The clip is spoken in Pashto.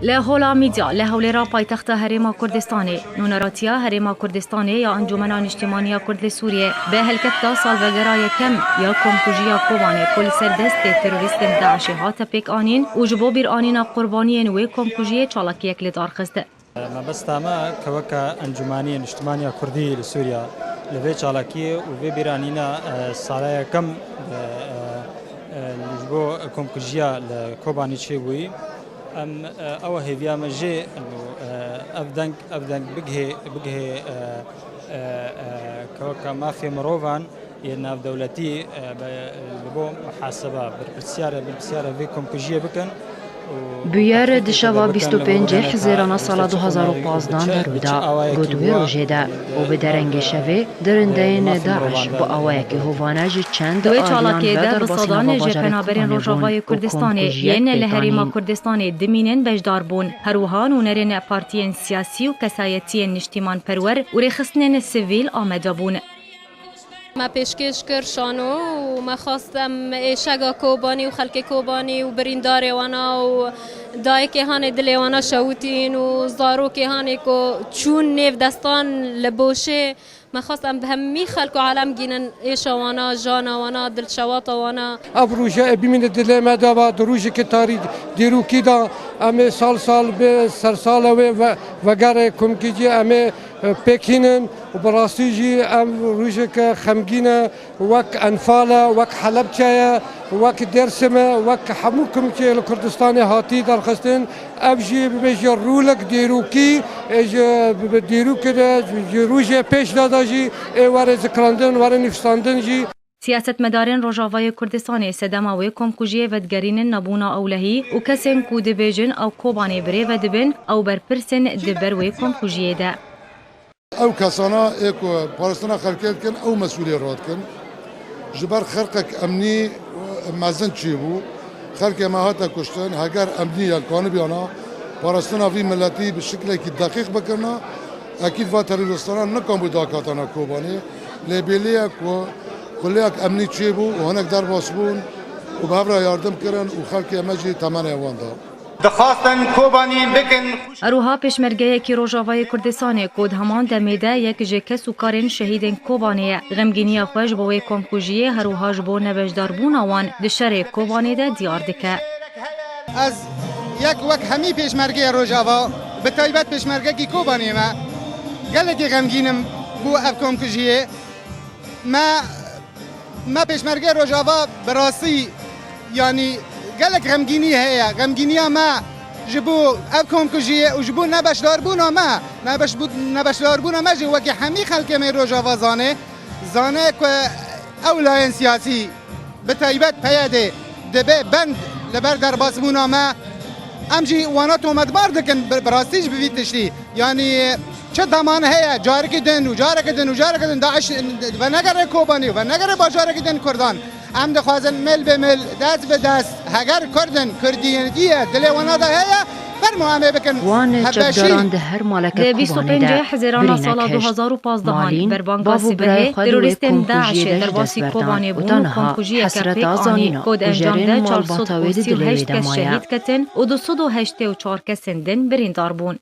لهولا ميديا لهوليرا پایتخت هرما کردستانی نونراتیا هرما کردستانی یا انجمن اجتماعی کرد سوریه به هلکتا سالوگرای کم یا کمکوژیا کوبانی کل سردست تروریست داعش هات پیک آنین و جبو بیر آنین قربانی نوی کمکوژی چالاکی یک لدار خسته. ما بس تاما كوكا انجمانية اجتماعية كردية لسوريا لفي شالاكي وفي بيرانينا صالايا كم لجبو كومكوجيا لكوباني تشيبوي ام او هيفيا مجي انه افدنك بقهي كوكا مافيا مروفان ينا دولتي لبو محاسبة بالبسيارة في كومكوجيا بكن بویار دشوا 25 حزیران سال 2015 درودا گودوی روژده و به درنگ شوی درندین داعش با آوایک هوانج چند دوی چالاکی در بسادان جپنابرین روژاوای کردستانی یین لهریما کردستانی دمینین بجدار بون هروها نونرین پارتین سیاسی و کسایتین نشتیمان پرور و رخصنین سیویل آمده بون. ما پیشکش کر شانو و ما خواستم شگا کوبانی و خلک کوبانی و بریندار وانا و دای که هان دل وانا شوتین و زارو که هانی کو چون نیو دستان لبوشه ما خواستم به همی خلک و عالم گینن ایشا وانا جانا وانا دل شواطا وانا ابروجه بمین دل ما دوا دروج که تاری دیرو کی دا ام سال به سر سال و گر کم کیجی ام پکینن و براسیجی ام روزه که خمگینه وک انفالا وک حلب چایا وک درسمه وک حموکم که لکردستان هاتی در خستن ابجی بمجی رولک دیروکی دیروکی روزه پیش داداجی واره ذکراندن واره نفستاندن جی سیاست مدارین روژاوای کردستانی سدماوی کمکوژی ودگرین نبونا اولهی و کسین کو دبیجن او کوبانی بری و دبن او برپرسن دبروی کمکوژی ده. او کسانا اکو پارستانا خلکت کن او مسئولی راد کن جبر خرقك امنی مزن چی بو خلق ما هاتا کشتن هگر امنی یلکان بیانا پارستانا وی ملتی به شکلی که دقیق بکرنا اکید و تروریستانا نکن بود داکاتانا کوبانی لیبیلیا کو کلیک امنی چی بو و هنک در باسبون و به هفره یاردم کرن و خلق مجی تمن ایوان دا دخواستن کوبانی بکن اروها پشمرگه کی روژاوای کردستانی کود همان دمیده یک جکس و کارین شهیدین کوبانی غمگینی خوش بوی کمکوژی هروها جبو نوشدار بون آوان دشر کوبانی ده دیار دکه. از یک وقت همی پشمرگه روژاوا به تایبت پشمرگه کی کوبانی ما گلگی غمگینم بو اف کمکوژی ما پشمرگه روژاوا براسی یعنی گلک غمگینی هیا غمگینی ما جبو ابکم کجیه و جبو نبشدار بونا ما نبشدار بونا ما جو وکی همی خلک می روژاوا زانه که اولین سیاسی به تایبت پیاده دبه بند لبر در باس بونا ما امجی وانا تومد بار دکن براستیج بویتشتی یعنی چه دمان هیا جارک دن داعش و نگره کوبانی و نگره با جارک دن کردان ام دخوازن مل به مل دست به دست هگر کردن کردیه دل وانا ده هیا فرمو همه بکن وان چپداران ده هر مالک کوبانی ده 25 حزیران سال 2015 بر بانگا سیبه تروریستین داعش در باسی کوبانی بون و کمکوژی کرپیک آنی کود انجام ده 438 کس شهید کتن و 284 کس دن بریندار بون.